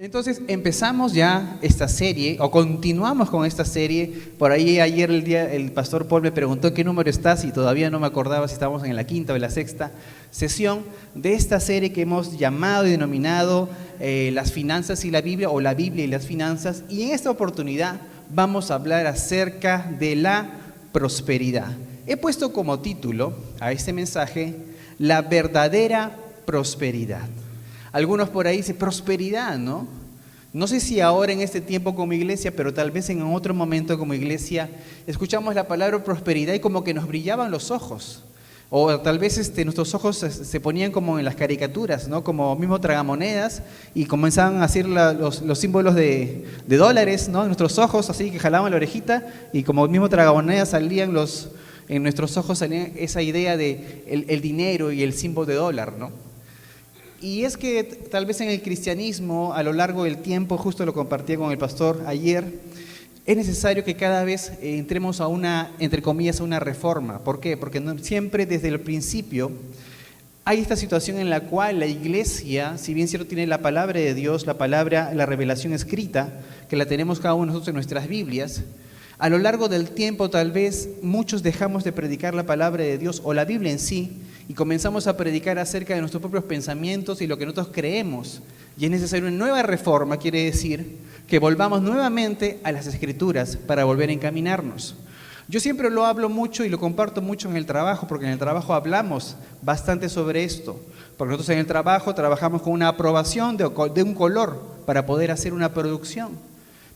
Entonces empezamos ya esta serie, o continuamos con esta serie. Por ahí ayer el pastor Paul me preguntó en qué número estás y todavía no me acordaba si estábamos en la quinta o en la sexta sesión de esta serie que hemos llamado y denominado Las finanzas y la Biblia, o la Biblia y las finanzas. Y en esta oportunidad vamos a hablar acerca de la prosperidad. He puesto como título a este mensaje: la verdadera prosperidad. Algunos por ahí dicen prosperidad, ¿no? No sé si ahora en este tiempo como iglesia, pero tal vez en otro momento como iglesia, escuchamos la palabra prosperidad y como que nos brillaban los ojos. O tal vez nuestros ojos se ponían como en las caricaturas, ¿no? Como mismo tragamonedas, y comenzaban a hacer los símbolos de dólares, ¿no? En nuestros ojos, así que jalaban la orejita, y como mismo tragamonedas salían en nuestros ojos salía esa idea de el dinero y el símbolo de dólar, ¿no? Y es que tal vez en el cristianismo, a lo largo del tiempo, justo lo compartí con el pastor ayer, es necesario que cada vez entremos a una, entre comillas, a una reforma. ¿Por qué? Porque siempre desde el principio hay esta situación en la cual la iglesia, si bien cierto tiene la palabra de Dios, la revelación escrita, que la tenemos cada uno de nosotros en nuestras Biblias, a lo largo del tiempo tal vez muchos dejamos de predicar la palabra de Dios o la Biblia en sí, y comenzamos a predicar acerca de nuestros propios pensamientos y lo que nosotros creemos. Y es necesaria una nueva reforma, quiere decir que volvamos nuevamente a las Escrituras para volver a encaminarnos. Yo siempre lo hablo mucho y lo comparto mucho en el trabajo, porque en el trabajo hablamos bastante sobre esto. Porque nosotros en el trabajo trabajamos con una aprobación de un color para poder hacer una producción.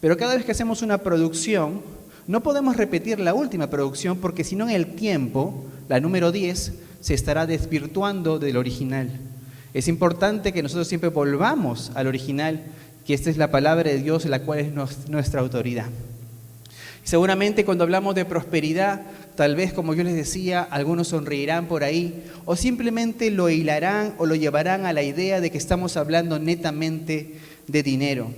Pero cada vez que hacemos una producción, no podemos repetir la última producción, porque si no en el tiempo, la número 10, se estará desvirtuando del original. Es importante que nosotros siempre volvamos al original, que esta es la palabra de Dios, la cual es nuestra autoridad. Seguramente cuando hablamos de prosperidad, tal vez, como yo les decía, algunos sonreirán por ahí, o simplemente lo hilarán o lo llevarán a la idea de que estamos hablando netamente de dinero.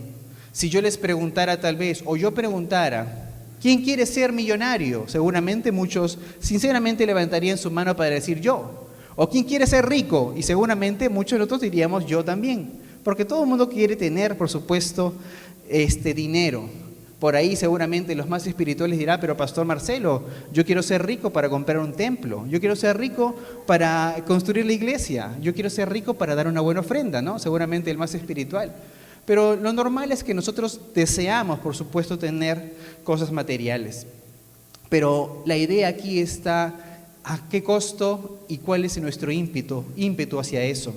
Si yo les preguntara tal vez, o yo preguntara, ¿quién quiere ser millonario? Seguramente muchos sinceramente levantarían su mano para decir yo. ¿O quién quiere ser rico? Y seguramente muchos de nosotros diríamos yo también. Porque todo el mundo quiere tener, por supuesto, dinero. Por ahí seguramente los más espirituales dirán, pero Pastor Marcelo, yo quiero ser rico para comprar un templo. Yo quiero ser rico para construir la iglesia. Yo quiero ser rico para dar una buena ofrenda, ¿no? Seguramente el más espiritual. Pero lo normal es que nosotros deseamos, por supuesto, tener cosas materiales. Pero la idea aquí está a qué costo y cuál es nuestro ímpetu hacia eso.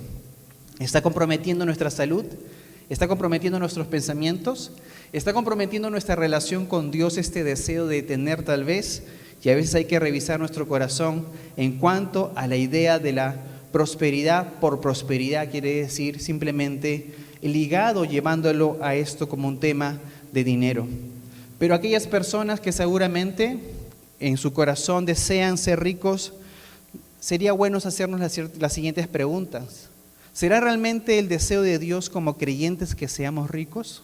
¿Está comprometiendo nuestra salud? ¿Está comprometiendo nuestros pensamientos? ¿Está comprometiendo nuestra relación con Dios, este deseo de tener tal vez? Y a veces hay que revisar nuestro corazón en cuanto a la idea de la prosperidad por prosperidad, quiere decir simplemente ligado, llevándolo a esto como un tema de dinero. Pero aquellas personas que seguramente en su corazón desean ser ricos, sería bueno hacernos las siguientes preguntas. ¿Será realmente el deseo de Dios como creyentes que seamos ricos?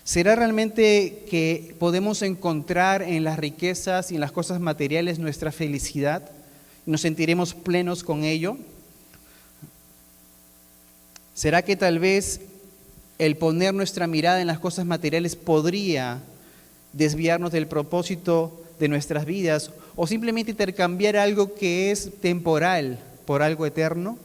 ¿Será realmente que podemos encontrar en las riquezas y en las cosas materiales nuestra felicidad y nos sentiremos plenos con ello? ¿Será que tal vez el poner nuestra mirada en las cosas materiales podría desviarnos del propósito de nuestras vidas, o simplemente intercambiar algo que es temporal por algo eterno?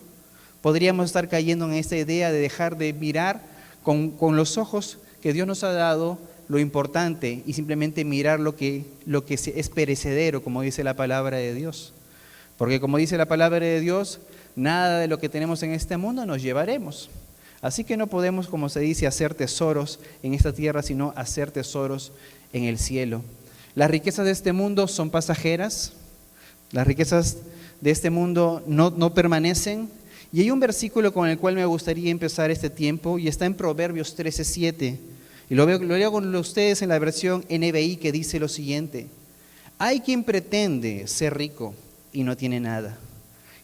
Podríamos estar cayendo en esta idea de dejar de mirar con los ojos que Dios nos ha dado lo importante y simplemente mirar lo que es perecedero, como dice la palabra de Dios. Porque como dice la palabra de Dios, nada de lo que tenemos en este mundo nos llevaremos. Así que no podemos, como se dice, hacer tesoros en esta tierra, sino hacer tesoros en el cielo. Las riquezas de este mundo son pasajeras, las riquezas de este mundo no permanecen. Y hay un versículo con el cual me gustaría empezar este tiempo, y está en Proverbios 13:7. Y lo leo con ustedes en la versión NBI, que dice lo siguiente: hay quien pretende ser rico y no tiene nada,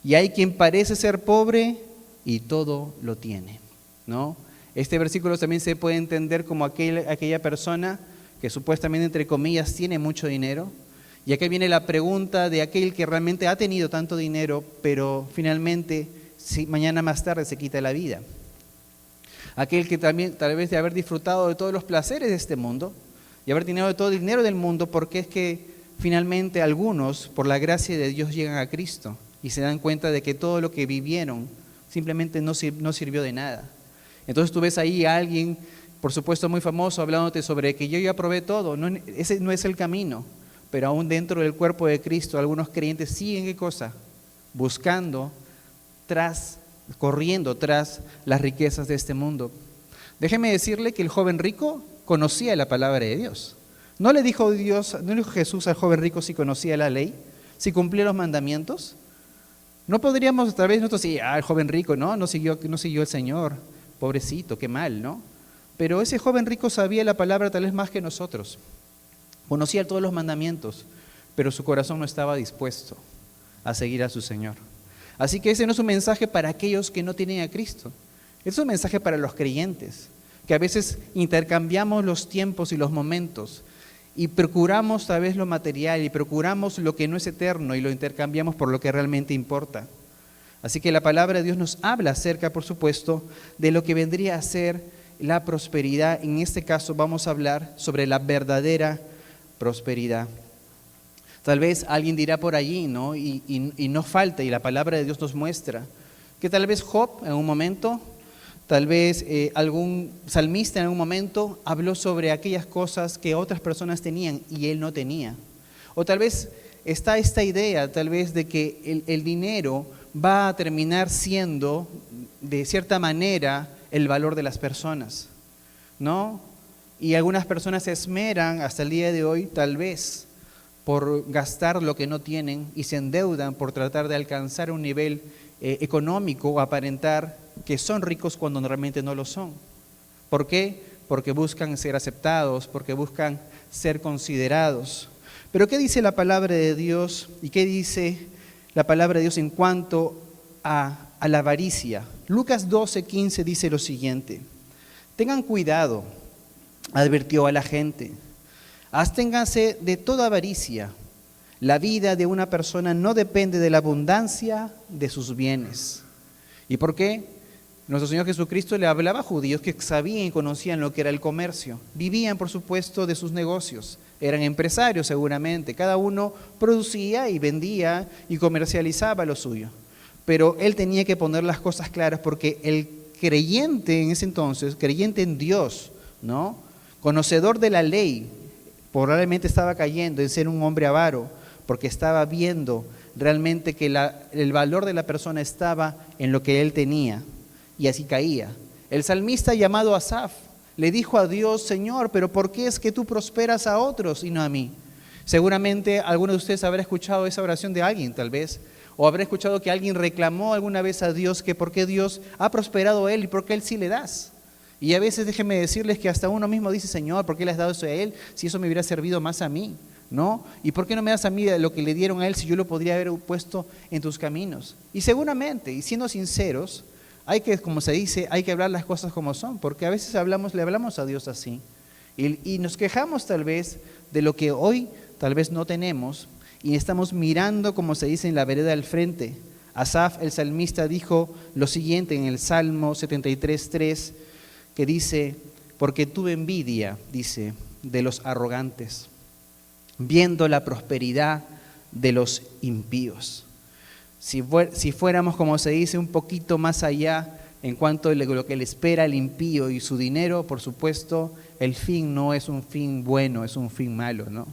y hay quien parece ser pobre y todo lo tiene, ¿no? Este versículo también se puede entender como aquella persona que supuestamente, entre comillas, tiene mucho dinero. Y aquí viene la pregunta de aquel que realmente ha tenido tanto dinero, pero finalmente, mañana más tarde se quita la vida. aquel que también tal vez de haber disfrutado de todos los placeres de este mundo y haber tenido todo el dinero del mundo, porque es que finalmente algunos, por la gracia de Dios, llegan a Cristo y se dan cuenta de que todo lo que vivieron simplemente no sirvió de nada. Entonces tú ves ahí a alguien, por supuesto muy famoso, hablándote sobre que yo ya probé todo. No, ese no es el camino, pero aún dentro del cuerpo de Cristo algunos creyentes siguen, ¿qué cosa? Buscando, corriendo tras las riquezas de este mundo. Déjeme decirle que el joven rico conocía la palabra de Dios. ¿No le dijo Jesús al joven rico si conocía la ley, si cumplía los mandamientos? No podríamos, tal vez nosotros decir, el joven rico, no siguió el Señor, pobrecito, qué mal, ¿no? Pero ese joven rico sabía la palabra tal vez más que nosotros. Conocía todos los mandamientos, pero su corazón no estaba dispuesto a seguir a su Señor. Así que ese no es un mensaje para aquellos que no tienen a Cristo. Es un mensaje para los creyentes, que a veces intercambiamos los tiempos y los momentos y procuramos tal vez lo material y procuramos lo que no es eterno y lo intercambiamos por lo que realmente importa. Así que la palabra de Dios nos habla acerca, por supuesto, de lo que vendría a ser la prosperidad. En este caso vamos a hablar sobre la verdadera prosperidad. Tal vez alguien dirá por allí, ¿no? Y no falta, y la palabra de Dios nos muestra, que tal vez Job en un momento, tal vez algún salmista en algún momento habló sobre aquellas cosas que otras personas tenían y él no tenía. O tal vez está esta idea, tal vez, de que el dinero va a terminar siendo, de cierta manera, el valor de las personas, ¿no? Y algunas personas se esmeran hasta el día de hoy, tal vez, por gastar lo que no tienen y se endeudan por tratar de alcanzar un nivel económico o aparentar que son ricos cuando realmente no lo son. ¿Por qué? Porque buscan ser aceptados, porque buscan ser considerados. Pero ¿qué dice la palabra de Dios y qué dice la palabra de Dios en cuanto a la avaricia? Lucas 12:15 dice lo siguiente: tengan cuidado, advirtió a la gente, absténganse de toda avaricia. La vida de una persona no depende de la abundancia de sus bienes. ¿Y por qué? Nuestro Señor Jesucristo le hablaba a judíos que sabían y conocían lo que era el comercio. Vivían, por supuesto, de sus negocios. Eran empresarios seguramente. Cada uno producía y vendía y comercializaba lo suyo. Pero él tenía que poner las cosas claras porque el creyente en ese entonces, creyente en Dios, ¿no?, conocedor de la ley, probablemente estaba cayendo en ser un hombre avaro, porque estaba viendo realmente que el valor de la persona estaba en lo que él tenía, y así caía. El salmista llamado Asaf le dijo a Dios: Señor, pero ¿por qué es que tú prosperas a otros y no a mí? Seguramente alguno de ustedes habrá escuchado esa oración de alguien, tal vez, o habrá escuchado que alguien reclamó alguna vez a Dios que por qué Dios ha prosperado a él y por qué él sí le das. Y a veces déjenme decirles que hasta uno mismo dice: Señor, ¿por qué le has dado eso a él si eso me hubiera servido más a mí? ¿No? ¿Y por qué no me das a mí lo que le dieron a él si yo lo podría haber puesto en tus caminos? Y seguramente, y siendo sinceros, hay que, como se dice, hay que hablar las cosas como son, porque a veces le hablamos a Dios así. Y nos quejamos tal vez de lo que hoy tal vez no tenemos y estamos mirando, como se dice, en la vereda del frente. Asaf, el salmista, dijo lo siguiente en el Salmo 73:3, que dice: porque tuve envidia, dice, de los arrogantes, viendo la prosperidad de los impíos. Si fuéramos, como se dice, un poquito más allá en cuanto a lo que le espera al impío y su dinero, por supuesto, el fin no es un fin bueno, es un fin malo, ¿no?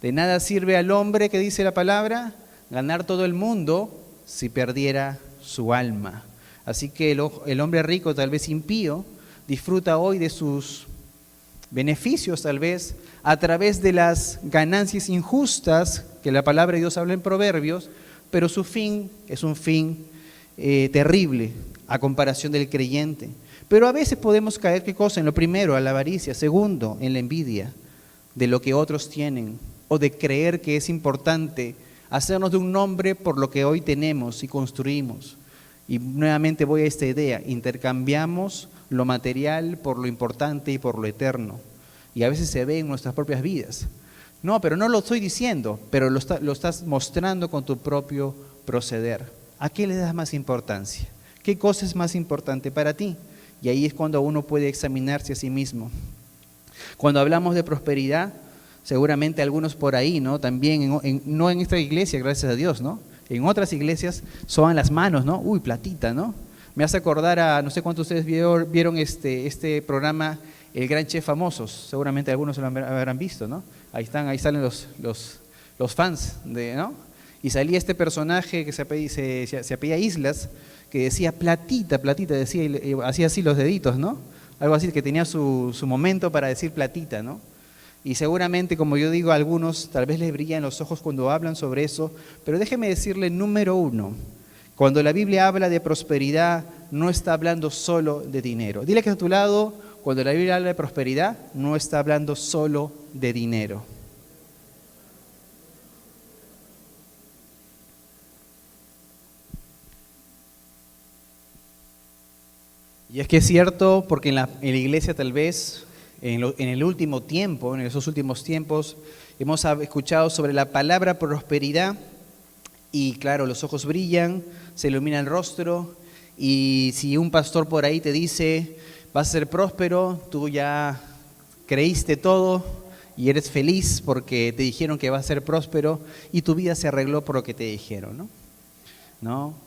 De nada sirve al hombre, que dice la palabra, ganar todo el mundo si perdiera su alma. Así que el hombre rico, tal vez impío, disfruta hoy de sus beneficios, tal vez, a través de las ganancias injustas que la palabra de Dios habla en Proverbios, pero su fin es un fin terrible a comparación del creyente. Pero a veces podemos caer, ¿qué cosa? En lo primero, a la avaricia; segundo, en la envidia de lo que otros tienen, o de creer que es importante hacernos de un nombre por lo que hoy tenemos y construimos. Y nuevamente voy a esta idea: intercambiamos lo material por lo importante y por lo eterno. Y a veces se ve en nuestras propias vidas. No, pero no lo estoy diciendo, pero lo estás mostrando con tu propio proceder. ¿A qué le das más importancia? ¿Qué cosa es más importante para ti? y ahí es cuando uno puede examinarse a sí mismo. Cuando hablamos de prosperidad, seguramente algunos por ahí, ¿no? También, no en esta iglesia, gracias a Dios, ¿no? En otras iglesias soban las manos, ¿no? Uy, platita, ¿no? Me hace acordar a, no sé cuántos de ustedes vieron este programa, El Gran Chef Famosos. Seguramente algunos lo habrán visto, ¿no? Ahí salen los fans, ¿no? Y salía este personaje que se apellía Islas, que decía platita, decía, y hacía así los deditos, ¿no? Algo así, que tenía su momento para decir platita, ¿no? Y seguramente, como yo digo, a algunos tal vez les brillan los ojos cuando hablan sobre eso, pero déjeme decirle, número uno, cuando la Biblia habla de prosperidad, no está hablando solo de dinero. Dile que a tu lado, cuando la Biblia habla de prosperidad, no está hablando solo de dinero. Y es que es cierto, porque en la iglesia tal vez, en el último tiempo, en esos últimos tiempos, hemos escuchado sobre la palabra prosperidad y claro, los ojos brillan, se ilumina el rostro y si un pastor por ahí te dice, vas a ser próspero, tú ya creíste todo y eres feliz porque te dijeron que vas a ser próspero y tu vida se arregló por lo que te dijeron, ¿no? ¿No?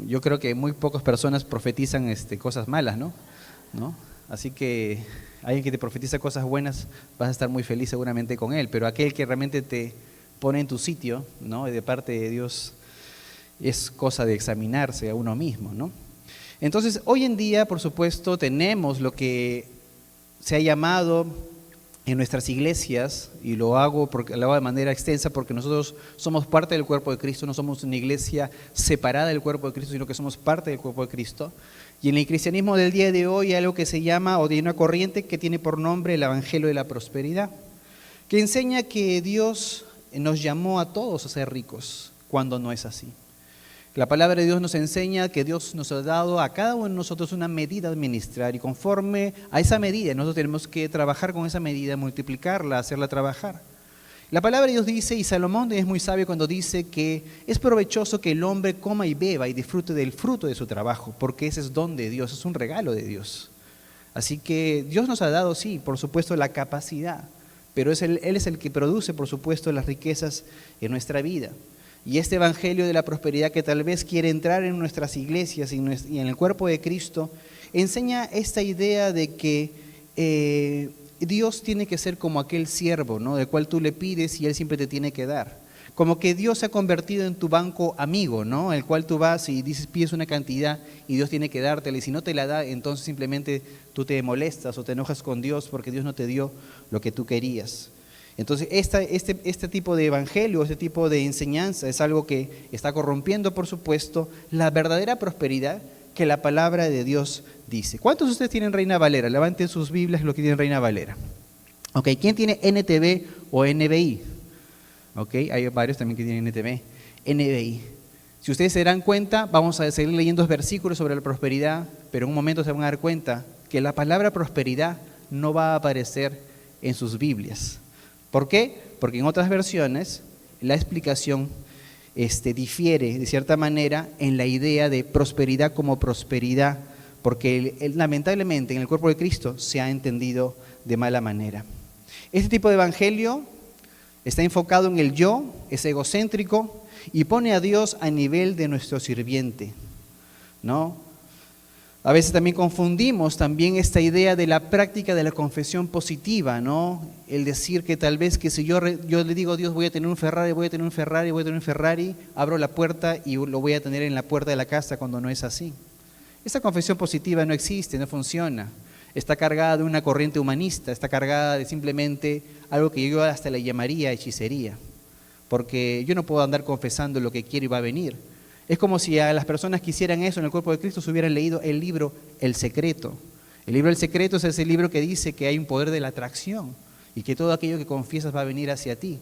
Yo creo que muy pocas personas profetizan cosas malas, ¿no? Así que alguien que te profetiza cosas buenas, vas a estar muy feliz seguramente con él, pero aquel que realmente te pone en tu sitio, ¿no? De parte de Dios, es cosa de examinarse a uno mismo, ¿no? Entonces, hoy en día, por supuesto, tenemos lo que se ha llamado en nuestras iglesias, y lo hago de manera extensa porque nosotros somos parte del cuerpo de Cristo, no somos una iglesia separada del cuerpo de Cristo, sino que somos parte del cuerpo de Cristo. Y en el cristianismo del día de hoy hay algo que se llama, o de una corriente que tiene por nombre el Evangelio de la Prosperidad, que enseña que Dios nos llamó a todos a ser ricos, cuando no es así. La palabra de Dios nos enseña que Dios nos ha dado a cada uno de nosotros una medida a administrar y conforme a esa medida nosotros tenemos que trabajar con esa medida, multiplicarla, hacerla trabajar. La palabra de Dios dice, y Salomón es muy sabio cuando dice que es provechoso que el hombre coma y beba y disfrute del fruto de su trabajo, porque ese es don de Dios, es un regalo de Dios. Así que Dios nos ha dado, sí, por supuesto, la capacidad, pero Él es el que produce, por supuesto, las riquezas en nuestra vida. Y este evangelio de la prosperidad que tal vez quiere entrar en nuestras iglesias y en el cuerpo de Cristo, enseña esta idea de que Dios tiene que ser como aquel siervo, ¿no? Del cual tú le pides y Él siempre te tiene que dar. Como que Dios se ha convertido en tu banco amigo, ¿no? El cual tú vas y pides una cantidad y Dios tiene que dártela. Y si no te la da, entonces simplemente tú te molestas o te enojas con Dios porque Dios no te dio lo que tú querías. Entonces, este tipo de evangelio, este tipo de enseñanza es algo que está corrompiendo, por supuesto, la verdadera prosperidad que la palabra de Dios dice. ¿Cuántos de ustedes tienen Reina Valera? Levanten sus Biblias los que tienen Reina Valera. Ok, ¿quién tiene NTV o NBI? Ok, hay varios también que tienen NTV, NBI. Si ustedes se dan cuenta, vamos a seguir leyendo versículos sobre la prosperidad, pero en un momento se van a dar cuenta que la palabra prosperidad no va a aparecer en sus Biblias. ¿Por qué? Porque en otras versiones la explicación difiere de cierta manera en la idea de prosperidad como prosperidad, porque lamentablemente en el cuerpo de Cristo se ha entendido de mala manera. Este tipo de evangelio está enfocado en el yo, es egocéntrico y pone a Dios a nivel de nuestro sirviente, ¿no? A veces también confundimos también esta idea de la práctica de la confesión positiva, ¿no? El decir que tal vez que si yo le digo a Dios voy a tener un Ferrari, abro la puerta y lo voy a tener en la puerta de la casa cuando no es así. Esa confesión positiva no existe, no funciona. Está cargada de una corriente humanista, está cargada de simplemente algo que yo hasta le llamaría hechicería. Porque yo no puedo andar confesando lo que quiero y va a venir. Es como si a las personas que hicieran eso en el cuerpo de Cristo se hubieran leído el libro El Secreto. El libro El Secreto es ese libro que dice que hay un poder de la atracción y que todo aquello que confiesas va a venir hacia ti.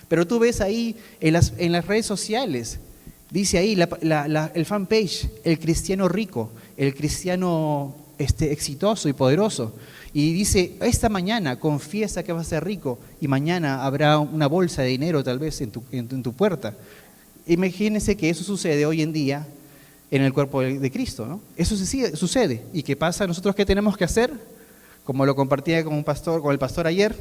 Pero tú ves ahí en las redes sociales, dice ahí el fanpage, el cristiano rico, el cristiano exitoso y poderoso. Y dice, esta mañana confiesa que vas a ser rico y mañana habrá una bolsa de dinero tal vez en tu puerta. Imagínense que eso sucede hoy en día en el cuerpo de Cristo, ¿no? Eso sucede. ¿Y qué pasa? ¿Nosotros qué tenemos que hacer? Como lo compartía con el pastor ayer,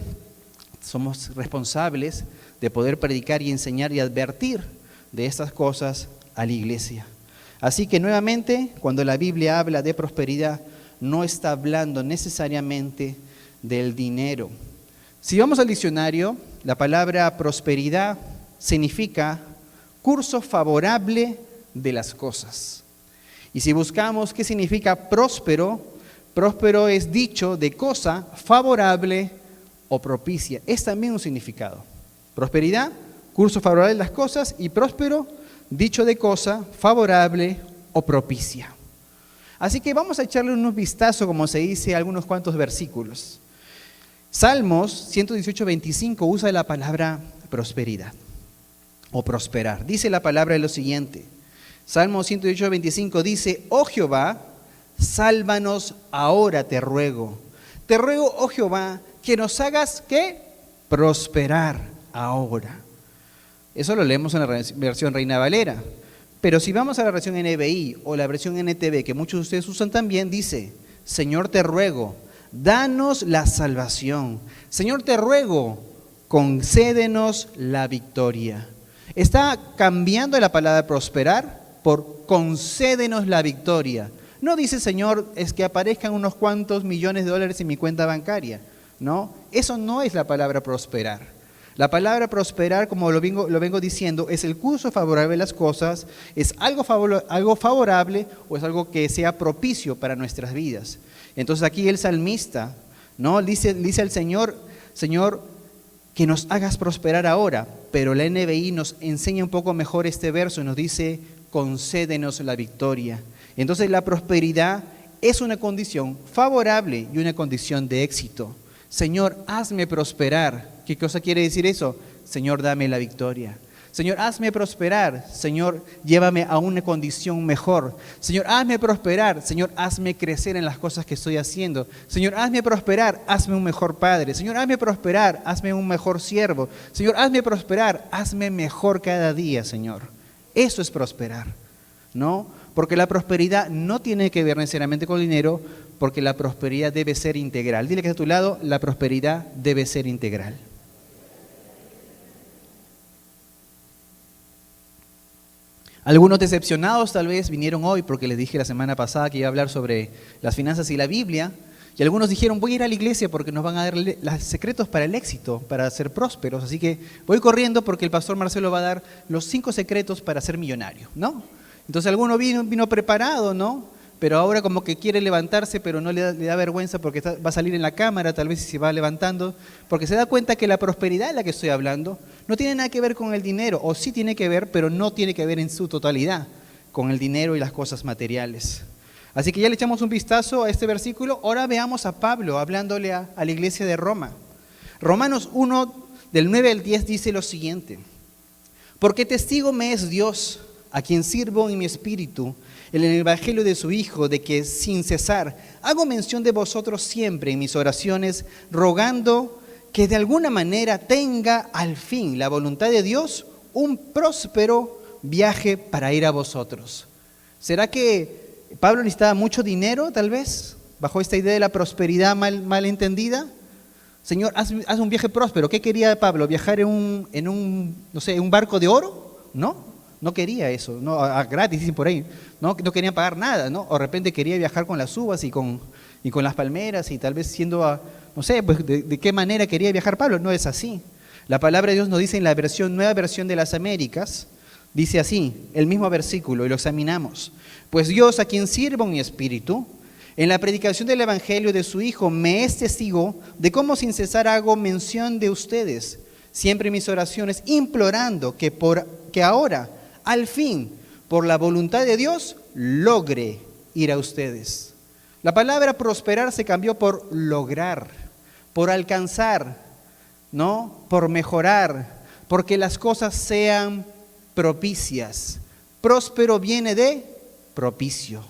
somos responsables de poder predicar y enseñar y advertir de estas cosas a la iglesia. Así que nuevamente, cuando la Biblia habla de prosperidad, no está hablando necesariamente del dinero. Si vamos al diccionario, la palabra prosperidad significa curso favorable de las cosas. Y si buscamos qué significa próspero, próspero es dicho de cosa favorable o propicia. Es también un significado. Prosperidad, curso favorable de las cosas, y próspero, dicho de cosa favorable o propicia. Así que vamos a echarle un vistazo, como se dice, a algunos cuantos versículos. Salmos 118:25 usa la palabra prosperidad o prosperar. Dice la palabra lo siguiente. Salmos 118:25 dice: Oh Jehová, sálvanos ahora, te ruego. Te ruego, oh Jehová, que nos hagas, ¿qué? Prosperar ahora. Eso lo leemos en la versión Reina Valera. Pero si vamos a la versión NBI o la versión NTV, que muchos de ustedes usan también, dice: Señor, te ruego, danos la salvación. Señor, te ruego, concédenos la victoria. Está cambiando la palabra prosperar por concédenos la victoria. No dice, Señor, es que aparezcan unos cuantos millones de dólares en mi cuenta bancaria. No, eso no es la palabra prosperar. La palabra prosperar, como lo vengo diciendo, es el curso favorable de las cosas, es algo favorable o es algo que sea propicio para nuestras vidas. Entonces aquí el salmista, ¿no? dice al Señor, Señor, que nos hagas prosperar ahora, pero la NBI nos enseña un poco mejor este verso y nos dice: concédenos la victoria. Entonces la prosperidad es una condición favorable y una condición de éxito. Señor, hazme prosperar. ¿Qué cosa quiere decir eso? Señor, dame la victoria. Señor, hazme prosperar. Señor, llévame a una condición mejor. Señor, hazme prosperar. Señor, hazme crecer en las cosas que estoy haciendo. Señor, hazme prosperar. Hazme un mejor padre. Señor, hazme prosperar. Hazme un mejor siervo. Señor, hazme prosperar. Hazme mejor cada día, Señor. Eso es prosperar, ¿no? Porque la prosperidad no tiene que ver necesariamente con dinero, porque la prosperidad debe ser integral. Dile que está a tu lado, la prosperidad debe ser integral. Algunos decepcionados tal vez vinieron hoy porque les dije la semana pasada que iba a hablar sobre las finanzas y la Biblia, y algunos dijeron: voy a ir a la iglesia porque nos van a dar los secretos para el éxito, para ser prósperos, así que voy corriendo porque el pastor Marcelo va a dar los 5 secretos para ser millonario, ¿no? Entonces alguno vino preparado, ¿no? Pero ahora como que quiere levantarse, pero no le da vergüenza porque va a salir en la cámara, tal vez si se va levantando, porque se da cuenta que la prosperidad de la que estoy hablando no tiene nada que ver con el dinero, o sí tiene que ver, pero no tiene que ver en su totalidad con el dinero y las cosas materiales. Así que ya le echamos un vistazo a este versículo. Ahora veamos a Pablo hablándole a la iglesia de Roma. Romanos 1, del 9 al 10 dice lo siguiente: porque testigo me es Dios, a quien sirvo en mi espíritu, en el evangelio de su Hijo, de que sin cesar hago mención de vosotros siempre en mis oraciones, rogando que de alguna manera tenga al fin la voluntad de Dios un próspero viaje para ir a vosotros. ¿Será que Pablo necesitaba mucho dinero, tal vez, bajo esta idea de la prosperidad mal entendida? Señor, haz un viaje próspero. ¿Qué quería Pablo? ¿Viajar en un barco de oro? No quería eso, no, gratis dicen por ahí, no querían pagar nada, ¿no? O de repente quería viajar con las uvas y con las palmeras y tal vez pues de qué manera quería viajar Pablo. No es así. La palabra de Dios nos dice en la nueva versión de las Américas, dice así, el mismo versículo, y lo examinamos: pues Dios, a quien sirvo en mi espíritu, en la predicación del evangelio de su Hijo, me es testigo de cómo sin cesar hago mención de ustedes, siempre en mis oraciones, implorando que ahora, al fin, por la voluntad de Dios, logre ir a ustedes. La palabra prosperar se cambió por lograr, por alcanzar, ¿no? Por mejorar, porque las cosas sean propicias. Próspero viene de propicio.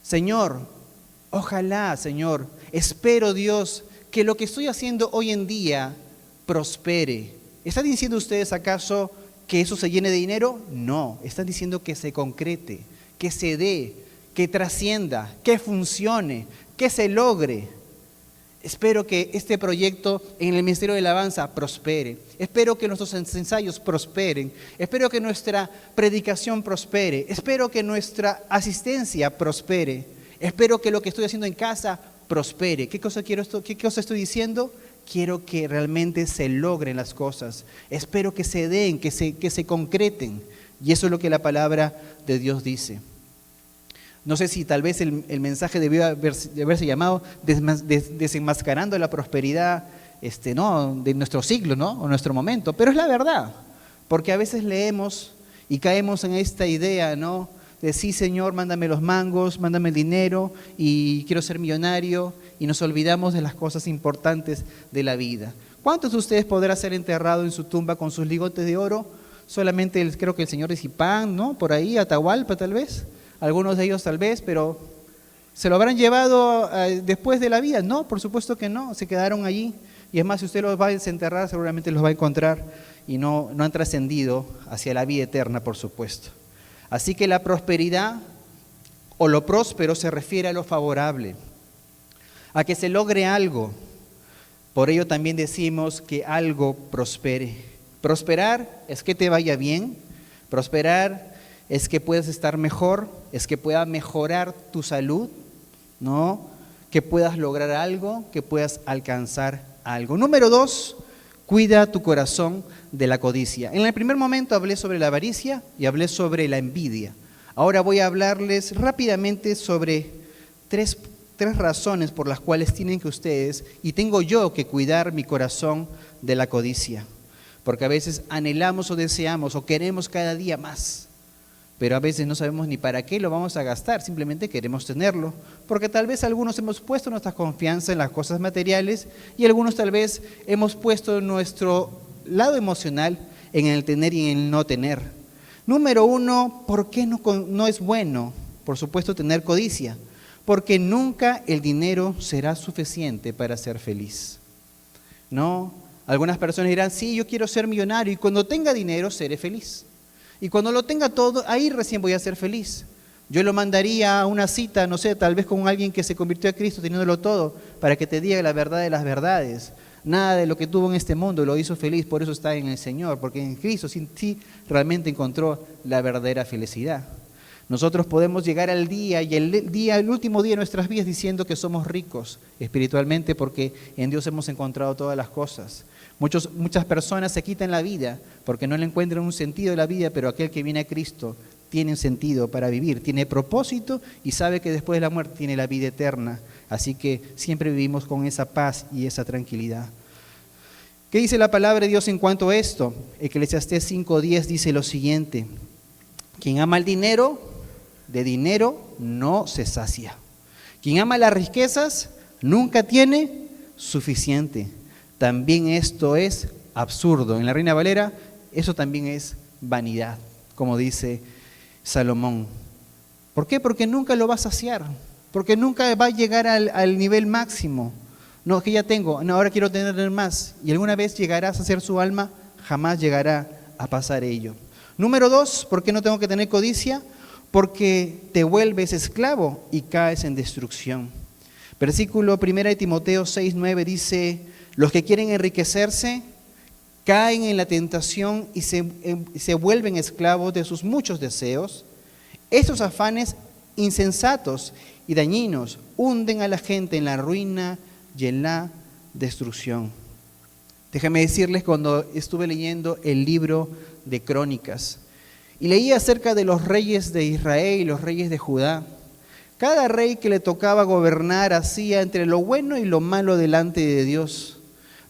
Señor, ojalá, Señor, espero, Dios, que lo que estoy haciendo hoy en día prospere. ¿Están diciendo ustedes acaso que eso se llene de dinero? No, están diciendo que se concrete, que se dé, que trascienda, que funcione, que se logre. Espero que este proyecto en el Ministerio de Alabanza prospere. Espero que nuestros ensayos prosperen. Espero que nuestra predicación prospere. Espero que nuestra asistencia prospere. Espero que lo que estoy haciendo en casa prospere. ¿Qué cosa estoy diciendo? Quiero que realmente se logren las cosas. Espero que se den, que se concreten. Y eso es lo que la palabra de Dios dice. No sé si tal vez el mensaje debió haberse llamado desenmascarando la prosperidad ¿no? de nuestro siglo, ¿no? O nuestro momento, pero es la verdad, porque a veces leemos y caemos en esta idea, ¿no? De sí, Señor, mándame los mangos, mándame el dinero y quiero ser millonario, y nos olvidamos de las cosas importantes de la vida. ¿Cuántos de ustedes podrán ser enterrados en su tumba con sus ligotes de oro? Solamente creo que el señor de Zipán, ¿no? Por ahí, Atahualpa tal vez. Algunos de ellos tal vez, pero ¿se lo habrán llevado después de la vida? No, por supuesto que no, se quedaron allí. Y es más, si usted los va a desenterrar, seguramente los va a encontrar y no han trascendido hacia la vida eterna, por supuesto. Así que la prosperidad o lo próspero se refiere a lo favorable, a que se logre algo. Por ello también decimos que algo prospere. Prosperar es que te vaya bien, prosperar es que puedas estar mejor, es que pueda mejorar tu salud, ¿no? Que puedas lograr algo, que puedas alcanzar algo. Número 2, cuida tu corazón de la codicia. En el primer momento hablé sobre la avaricia y hablé sobre la envidia. Ahora voy a hablarles rápidamente sobre tres razones por las cuales tienen que ustedes, y tengo yo que cuidar mi corazón de la codicia. Porque a veces anhelamos o deseamos o queremos cada día más. Pero a veces no sabemos ni para qué lo vamos a gastar, simplemente queremos tenerlo, porque tal vez algunos hemos puesto nuestra confianza en las cosas materiales y algunos tal vez hemos puesto nuestro lado emocional en el tener y en el no tener. Número 1, ¿por qué no es bueno, por supuesto, tener codicia? Porque nunca el dinero será suficiente para ser feliz. ¿No? Algunas personas dirán, sí, yo quiero ser millonario y cuando tenga dinero seré feliz. Y cuando lo tenga todo, ahí recién voy a ser feliz. Yo lo mandaría a una cita, no sé, tal vez con alguien que se convirtió a Cristo teniéndolo todo, para que te diga la verdad de las verdades. Nada de lo que tuvo en este mundo lo hizo feliz, por eso está en el Señor, porque en Cristo sí realmente encontró la verdadera felicidad. Nosotros podemos llegar al día y el último día de nuestras vidas diciendo que somos ricos espiritualmente porque en Dios hemos encontrado todas las cosas. Muchas personas se quitan la vida porque no le encuentran un sentido de la vida, pero aquel que viene a Cristo tiene un sentido para vivir, tiene propósito y sabe que después de la muerte tiene la vida eterna. Así que siempre vivimos con esa paz y esa tranquilidad. ¿Qué dice la palabra de Dios en cuanto a esto? Eclesiastés 5:10 dice lo siguiente: quien ama el dinero, de dinero no se sacia. Quien ama las riquezas nunca tiene suficiente. También esto es absurdo. En la Reina Valera, eso también es vanidad, como dice Salomón. ¿Por qué? Porque nunca lo va a saciar, porque nunca va a llegar al nivel máximo. No, que ya tengo, no, ahora quiero tener más. Y alguna vez llegará a saciar su alma, jamás llegará a pasar ello. Número 2, ¿por qué no tengo que tener codicia? Porque te vuelves esclavo y caes en destrucción. Versículo 1 de Timoteo 6:9 dice: los que quieren enriquecerse caen en la tentación y se vuelven esclavos de sus muchos deseos. Estos afanes insensatos y dañinos hunden a la gente en la ruina y en la destrucción. Déjame decirles, cuando estuve leyendo el libro de Crónicas y leí acerca de los reyes de Israel y los reyes de Judá, cada rey que le tocaba gobernar hacía entre lo bueno y lo malo delante de Dios.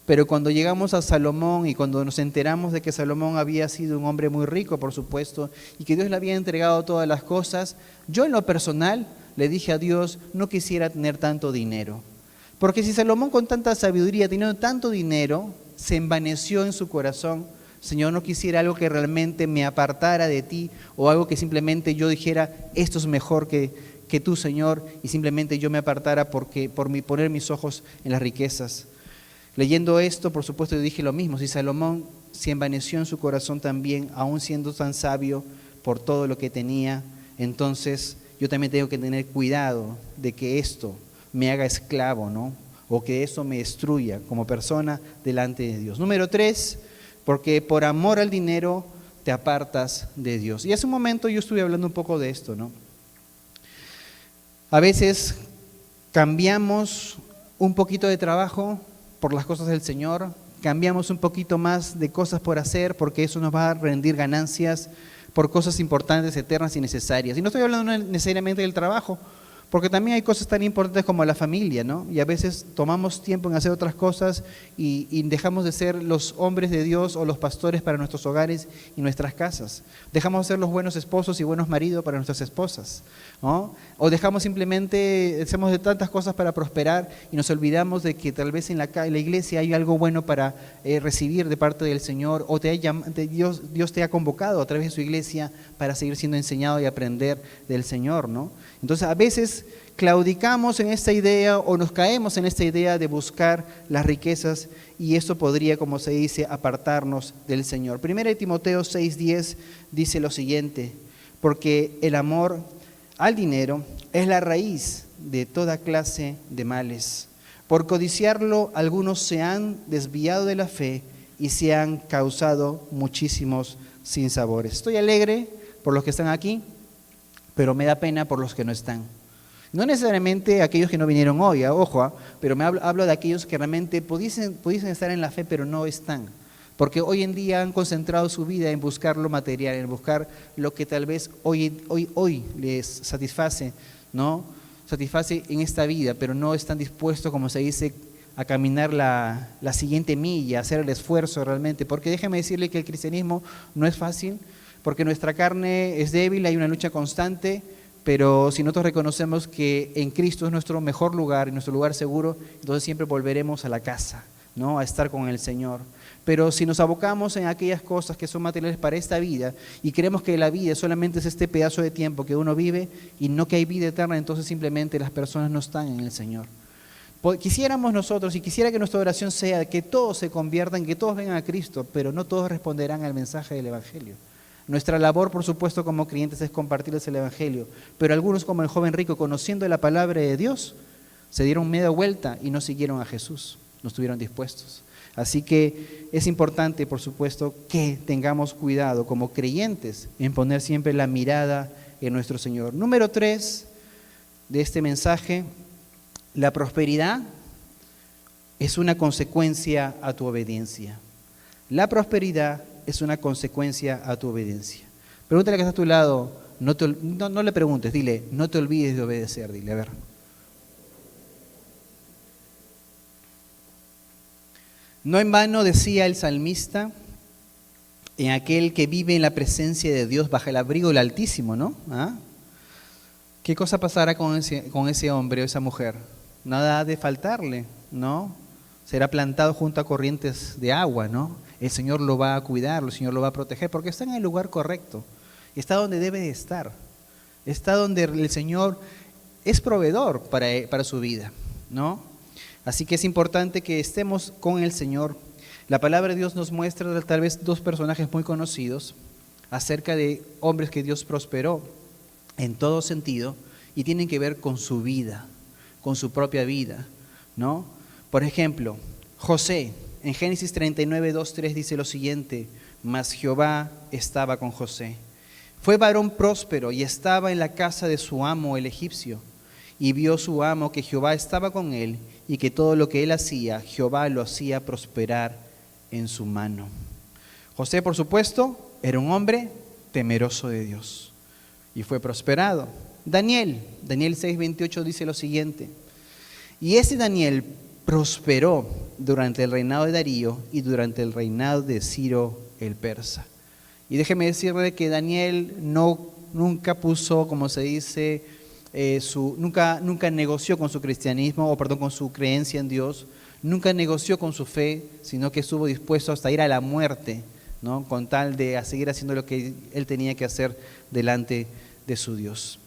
Pero cuando llegamos a Salomón y cuando nos enteramos de que Salomón había sido un hombre muy rico, por supuesto, y que Dios le había entregado todas las cosas, yo en lo personal le dije a Dios, no quisiera tener tanto dinero. Porque si Salomón con tanta sabiduría, teniendo tanto dinero, se envaneció en su corazón, Señor, no quisiera algo que realmente me apartara de ti o algo que simplemente yo dijera, esto es mejor que tú, Señor, y simplemente yo me apartara por poner mis ojos en las riquezas. Leyendo esto, por supuesto, yo dije lo mismo. Si Salomón se envaneció en su corazón también, aún siendo tan sabio por todo lo que tenía, entonces yo también tengo que tener cuidado de que esto me haga esclavo, ¿no? O que eso me destruya como persona delante de Dios. Número 3, porque por amor al dinero te apartas de Dios. Y hace un momento yo estuve hablando un poco de esto, ¿no? A veces cambiamos un poquito de trabajo por las cosas del Señor, cambiamos un poquito más de cosas por hacer porque eso nos va a rendir ganancias por cosas importantes, eternas y necesarias. Y no estoy hablando necesariamente del trabajo, porque también hay cosas tan importantes como la familia, ¿no? Y a veces tomamos tiempo en hacer otras cosas y dejamos de ser los hombres de Dios o los pastores para nuestros hogares y nuestras casas. Dejamos de ser los buenos esposos y buenos maridos para nuestras esposas, ¿no? O dejamos simplemente, hacemos de tantas cosas para prosperar y nos olvidamos de que tal vez en la iglesia hay algo bueno para recibir de parte del Señor, o Dios te ha convocado a través de su iglesia para seguir siendo enseñado y aprender del Señor, ¿no? Entonces a veces claudicamos en esta idea o nos caemos en esta idea de buscar las riquezas, y eso podría, como se dice, apartarnos del Señor. 1 Timoteo 6:10 dice lo siguiente: porque el amor al dinero es la raíz de toda clase de males. Por codiciarlo algunos se han desviado de la fe y se han causado muchísimos sinsabores. Estoy alegre por los que están aquí, pero me da pena por los que no están. No necesariamente aquellos que no vinieron hoy, ojo, pero hablo de aquellos que realmente pudiesen estar en la fe, pero no están. Porque hoy en día han concentrado su vida en buscar lo material, en buscar lo que tal vez hoy les satisface, ¿no? Satisface en esta vida, pero no están dispuestos, como se dice, a caminar la siguiente milla, a hacer el esfuerzo realmente. Porque déjeme decirle que el cristianismo no es fácil, porque nuestra carne es débil, hay una lucha constante, pero si nosotros reconocemos que en Cristo es nuestro mejor lugar y nuestro lugar seguro, entonces siempre volveremos a la casa, ¿no? A estar con el Señor. Pero si nos abocamos en aquellas cosas que son materiales para esta vida y creemos que la vida solamente es este pedazo de tiempo que uno vive y no que hay vida eterna, entonces simplemente las personas no están en el Señor. Quisiéramos nosotros, y quisiera que nuestra oración sea que todos se conviertan, que todos vengan a Cristo, pero no todos responderán al mensaje del Evangelio. Nuestra labor, por supuesto, como creyentes es compartirles el Evangelio, pero algunos, como el joven rico, conociendo la palabra de Dios, se dieron media vuelta y no siguieron a Jesús, no estuvieron dispuestos. Así que es importante, por supuesto, que tengamos cuidado como creyentes en poner siempre la mirada en nuestro Señor. Número 3 de este mensaje: la prosperidad es una consecuencia a tu obediencia. La prosperidad es una consecuencia a tu obediencia. Pregúntale que está a tu lado, no le preguntes, dile, no te olvides de obedecer, dile, a ver. No en vano decía el salmista, en aquel que vive en la presencia de Dios bajo el abrigo del Altísimo, ¿no? ¿Ah? ¿Qué cosa pasará con ese hombre o esa mujer? Nada ha de faltarle, ¿no? Será plantado junto a corrientes de agua, ¿no? El Señor lo va a cuidar, el Señor lo va a proteger, porque está en el lugar correcto, está donde debe de estar, está donde el Señor es proveedor para su vida, ¿no? Así que es importante que estemos con el Señor. La palabra de Dios nos muestra tal vez dos personajes muy conocidos acerca de hombres que Dios prosperó en todo sentido y tienen que ver con su vida, con su propia vida, ¿no? Por ejemplo, José, en Génesis 39, 2, 3 dice lo siguiente: mas Jehová estaba con José. Fue varón próspero y estaba en la casa de su amo el egipcio. Y vio su amo que Jehová estaba con él y que todo lo que él hacía, Jehová lo hacía prosperar en su mano. José, por supuesto, era un hombre temeroso de Dios y fue prosperado. Daniel 6:28 dice lo siguiente: y ese Daniel prosperó durante el reinado de Darío y durante el reinado de Ciro el persa. Y déjeme decirle que Daniel nunca puso, como se dice, nunca negoció con su cristianismo, con su creencia en Dios, nunca negoció con su fe, sino que estuvo dispuesto hasta ir a la muerte, ¿no? Con tal de seguir haciendo lo que él tenía que hacer delante de su Dios.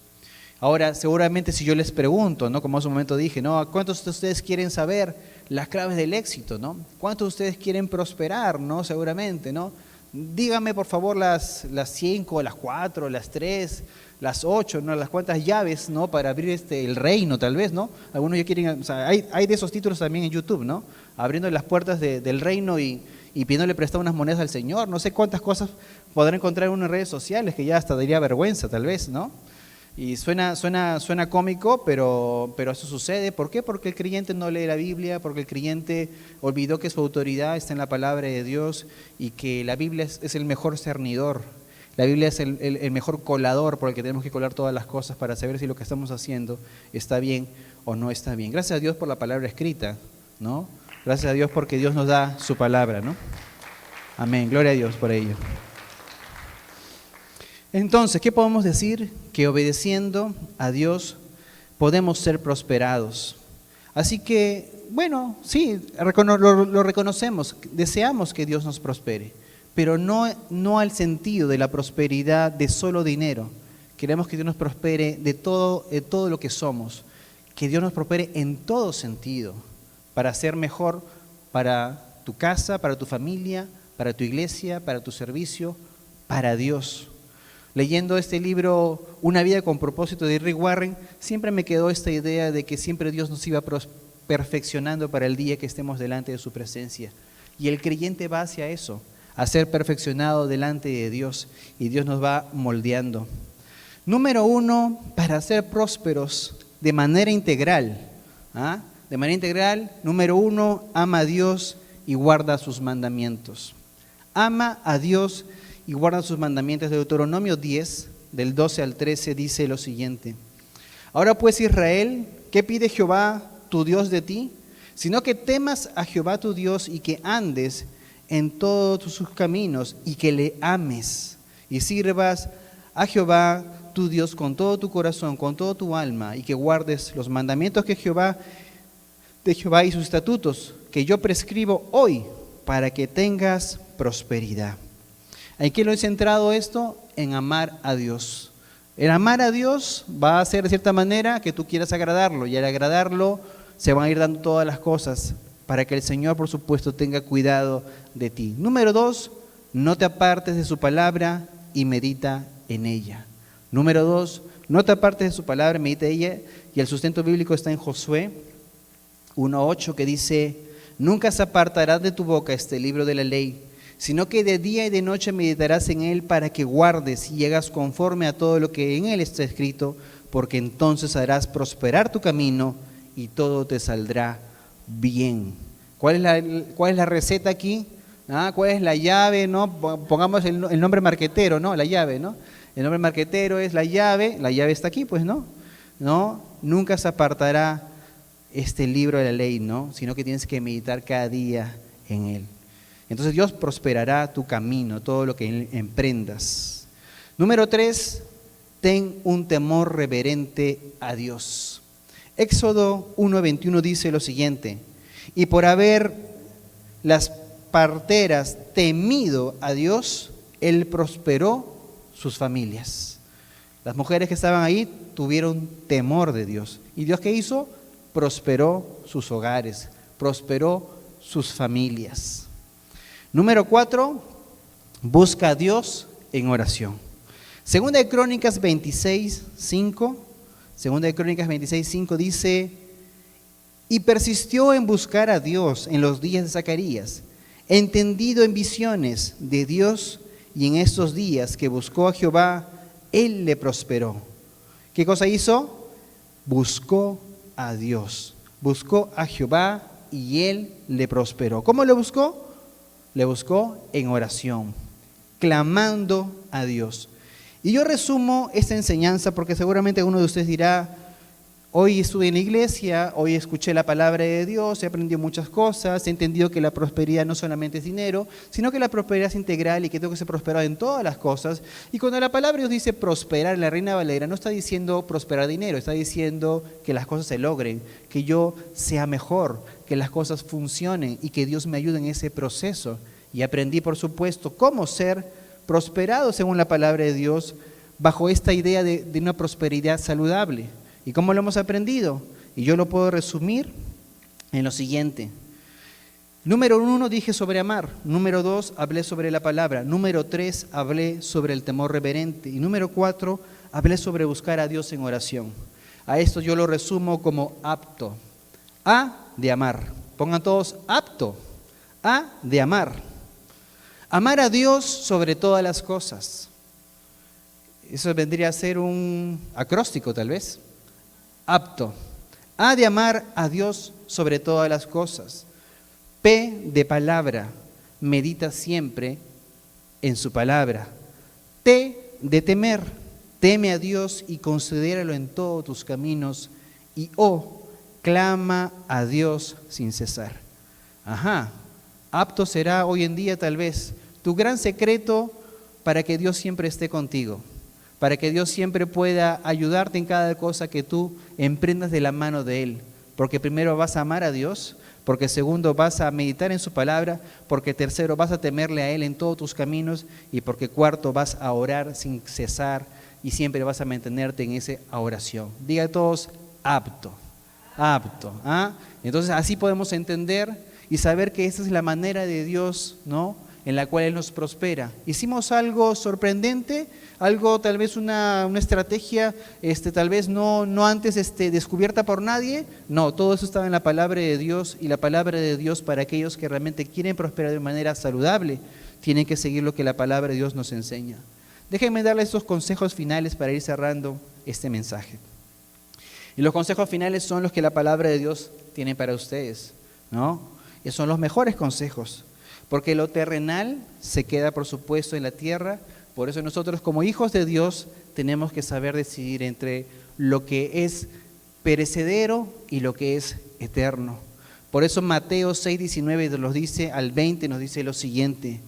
Ahora, seguramente si yo les pregunto, ¿no? Como hace un momento dije, ¿no? ¿Cuántos de ustedes quieren saber las claves del éxito, ¿no? ¿Cuántos de ustedes quieren prosperar, ¿no? Seguramente, ¿no? dígame por favor las 5, las 4, las 3, las 8, ¿no? Las cuantas llaves, ¿no? Para abrir el reino, tal vez, ¿no? Algunos ya quieren, o sea, hay de esos títulos también en YouTube, ¿no? Abriendo las puertas del reino y pidiéndole prestar unas monedas al Señor. No sé cuántas cosas podrán encontrar uno en redes sociales que ya hasta daría vergüenza, tal vez, ¿no? Y suena cómico, pero eso sucede. ¿Por qué? Porque el creyente no lee la Biblia, porque el creyente olvidó que su autoridad está en la palabra de Dios y que la Biblia es el mejor cernidor. La Biblia es el mejor colador por el que tenemos que colar todas las cosas para saber si lo que estamos haciendo está bien o no está bien. Gracias a Dios por la palabra escrita, ¿no? Gracias a Dios porque Dios nos da su palabra, ¿no? Amén, gloria a Dios por ello. Entonces, ¿qué podemos decir? Que obedeciendo a Dios podemos ser prosperados. Así que, bueno, sí, lo reconocemos, deseamos que Dios nos prospere, pero no al sentido de la prosperidad de solo dinero. Queremos que Dios nos prospere de todo lo que somos, que Dios nos prospere en todo sentido, para ser mejor para tu casa, para tu familia, para tu iglesia, para tu servicio, para Dios. Leyendo este libro, Una vida con propósito, de Rick Warren, siempre me quedó esta idea de que siempre Dios nos iba perfeccionando para el día que estemos delante de su presencia. Y el creyente va hacia eso, a ser perfeccionado delante de Dios, y Dios nos va moldeando. Número 1, para ser prósperos de manera integral. De manera integral, número 1, ama a Dios y guarda sus mandamientos. Ama a Dios y guarda sus mandamientos. Deuteronomio 10, del 12 al 13, dice lo siguiente: Ahora pues, Israel, ¿qué pide Jehová tu Dios de ti? Sino que temas a Jehová tu Dios y que andes en todos sus caminos y que le ames y sirvas a Jehová tu Dios con todo tu corazón, con todo tu alma, y que guardes los mandamientos de Jehová y sus estatutos que yo prescribo hoy para que tengas prosperidad. ¿En qué lo he centrado esto? En amar a Dios. El amar a Dios va a hacer de cierta manera que tú quieras agradarlo, y al agradarlo se van a ir dando todas las cosas para que el Señor, por supuesto, tenga cuidado de ti. Número 2, no te apartes de su palabra y medita en ella. Número 2, no te apartes de su palabra y medita en ella. Y el sustento bíblico está en Josué 1:8, que dice: Nunca se apartará de tu boca este libro de la ley, sino que de día y de noche meditarás en él para que guardes y hagas conforme a todo lo que en él está escrito, porque entonces harás prosperar tu camino y todo te saldrá bien. ¿Cuál es la receta aquí? ¿Cuál es la llave? ¿No? Pongamos el nombre marquetero, ¿no? La llave, ¿no? El nombre marquetero es la llave está aquí, pues, ¿no? Nunca se apartará este libro de la ley, ¿no? Sino que tienes que meditar cada día en él. Entonces Dios prosperará tu camino, todo lo que emprendas. Número 3, ten un temor reverente a Dios. Éxodo 1:21 dice lo siguiente: Y por haber las parteras temido a Dios, Él prosperó sus familias. Las mujeres que estaban ahí tuvieron temor de Dios. ¿Y Dios qué hizo? Prosperó sus hogares, prosperó sus familias. Número 4, busca a Dios en oración. Segunda de Crónicas 26:5 dice: Y persistió en buscar a Dios en los días de Zacarías, entendido en visiones de Dios, y en estos días que buscó a Jehová, Él le prosperó. ¿Qué cosa hizo? Buscó a Dios, buscó a Jehová y Él le prosperó. ¿Cómo le buscó? Le buscó en oración, clamando a Dios. Y yo resumo esta enseñanza porque seguramente uno de ustedes dirá: hoy estuve en la iglesia, hoy escuché la palabra de Dios, he aprendido muchas cosas, he entendido que la prosperidad no solamente es dinero, sino que la prosperidad es integral y que tengo que ser prosperado en todas las cosas. Y cuando la palabra de Dios dice prosperar en la Reina Valera, no está diciendo prosperar dinero, está diciendo que las cosas se logren, que yo sea mejor, que las cosas funcionen y que Dios me ayude en ese proceso. Y aprendí, por supuesto, cómo ser prosperado según la palabra de Dios bajo esta idea de una prosperidad saludable. ¿Y cómo lo hemos aprendido? Y yo lo puedo resumir en lo siguiente: Número 1 dije sobre amar. Número 2 hablé sobre la palabra. Número 3 hablé sobre el temor reverente. Y número 4 hablé sobre buscar a Dios en oración. A esto yo lo resumo como apto. A de amar. Pongan todos apto. A de amar. Amar a Dios sobre todas las cosas. Eso vendría a ser un acróstico tal vez. Apto. A de amar a Dios sobre todas las cosas. P de palabra, medita siempre en su palabra. T de temer, teme a Dios y considéralo en todos tus caminos. Y O, clama a Dios sin cesar. Apto será hoy en día tal vez tu gran secreto para que Dios siempre esté contigo, para que Dios siempre pueda ayudarte en cada cosa que tú emprendas de la mano de Él. Porque primero vas a amar a Dios, porque segundo vas a meditar en su palabra, porque tercero vas a temerle a Él en todos tus caminos y porque cuarto vas a orar sin cesar y siempre vas a mantenerte en esa oración. Diga a todos, apto, apto. Entonces así podemos entender y saber que esa es la manera de Dios, ¿no?, en la cual Él nos prospera. Hicimos algo sorprendente, algo tal vez una estrategia, tal vez no antes descubierta por nadie. No, todo eso estaba en la palabra de Dios, y la palabra de Dios para aquellos que realmente quieren prosperar de manera saludable, tienen que seguir lo que la palabra de Dios nos enseña. Déjenme darles estos consejos finales para ir cerrando este mensaje. Y los consejos finales son los que la palabra de Dios tiene para ustedes, ¿no? Y son los mejores consejos. Porque lo terrenal se queda, por supuesto, en la tierra. Por eso nosotros como hijos de Dios tenemos que saber decidir entre lo que es perecedero y lo que es eterno. Por eso Mateo 6:19 nos dice al 20, nos dice lo siguiente: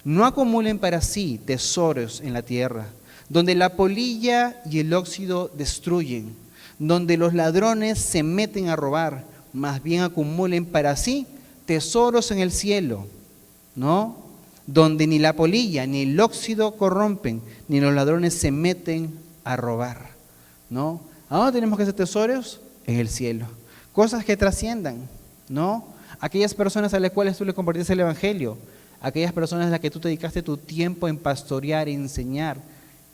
no acumulen para sí tesoros en la tierra, donde la polilla y el óxido destruyen, donde los ladrones se meten a robar, más bien acumulen para sí tesoros en el cielo, ¿no?, donde ni la polilla ni el óxido corrompen, ni los ladrones se meten a robar, ¿no? ¿A dónde tenemos que hacer tesoros? En el cielo. Cosas que trasciendan, ¿no? Aquellas personas a las cuales tú le compartiste el evangelio, aquellas personas a las que tú te dedicaste tu tiempo en pastorear, en enseñar,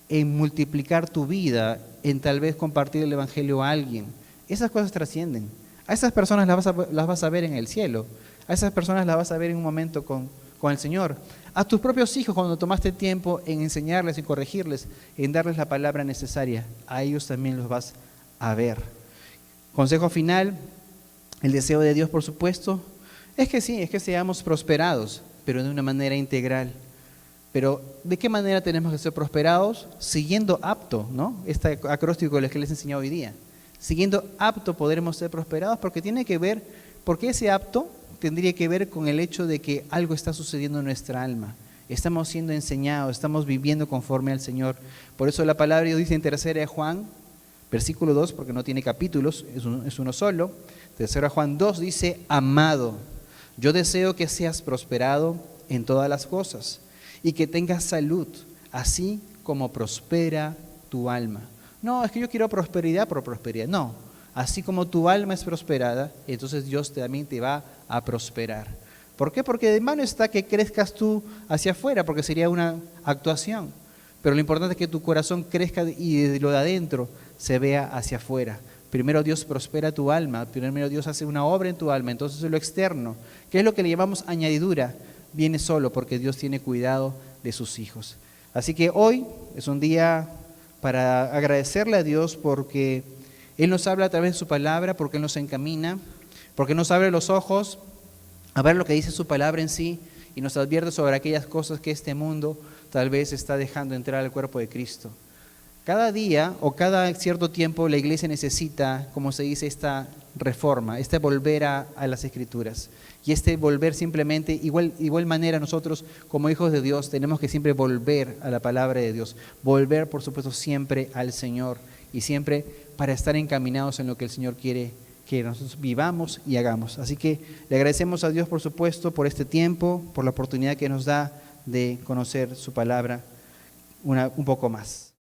en multiplicar tu vida, en tal vez compartir el evangelio a alguien. Esas cosas trascienden. A esas personas las vas a ver en el cielo. A esas personas las vas a ver en un momento con el Señor. A tus propios hijos, cuando tomaste tiempo en enseñarles y corregirles, en darles la palabra necesaria, a ellos también los vas a ver. Consejo final, el deseo de Dios, por supuesto, es que sí, es que seamos prosperados, pero de una manera integral. Pero ¿de qué manera tenemos que ser prosperados? Siguiendo apto, ¿no? Este acróstico que les he enseñado hoy día. Siguiendo apto podremos ser prosperados, porque tiene que ver, porque ese apto tendría que ver con el hecho de que algo está sucediendo en nuestra alma. Estamos siendo enseñados, estamos viviendo conforme al Señor. Por eso la palabra de Dios dice en 3 Juan, versículo 2, porque no tiene capítulos, es uno solo. 3 Juan 2 dice: amado, yo deseo que seas prosperado en todas las cosas y que tengas salud, así como prospera tu alma. No, es que yo quiero prosperidad por prosperidad. No, así como tu alma es prosperada, entonces Dios también te va a prosperar. ¿Por qué? Porque de mano está que crezcas tú hacia afuera, porque sería una actuación. Pero lo importante es que tu corazón crezca y de lo de adentro se vea hacia afuera. Primero Dios prospera tu alma, primero Dios hace una obra en tu alma, entonces lo externo, que es lo que le llamamos añadidura, viene solo porque Dios tiene cuidado de sus hijos. Así que hoy es un día para agradecerle a Dios porque Él nos habla a través de su palabra, porque Él nos encamina, porque nos abre los ojos a ver lo que dice su palabra en sí y nos advierte sobre aquellas cosas que este mundo tal vez está dejando entrar al cuerpo de Cristo. Cada día o cada cierto tiempo la iglesia necesita, como se dice, esta reforma, este volver a las Escrituras. Y este volver simplemente, igual manera nosotros como hijos de Dios tenemos que siempre volver a la palabra de Dios. Volver, por supuesto, siempre al Señor y siempre para estar encaminados en lo que el Señor quiere que nosotros vivamos y hagamos. Así que le agradecemos a Dios, por supuesto, por este tiempo, por la oportunidad que nos da de conocer su palabra un poco más.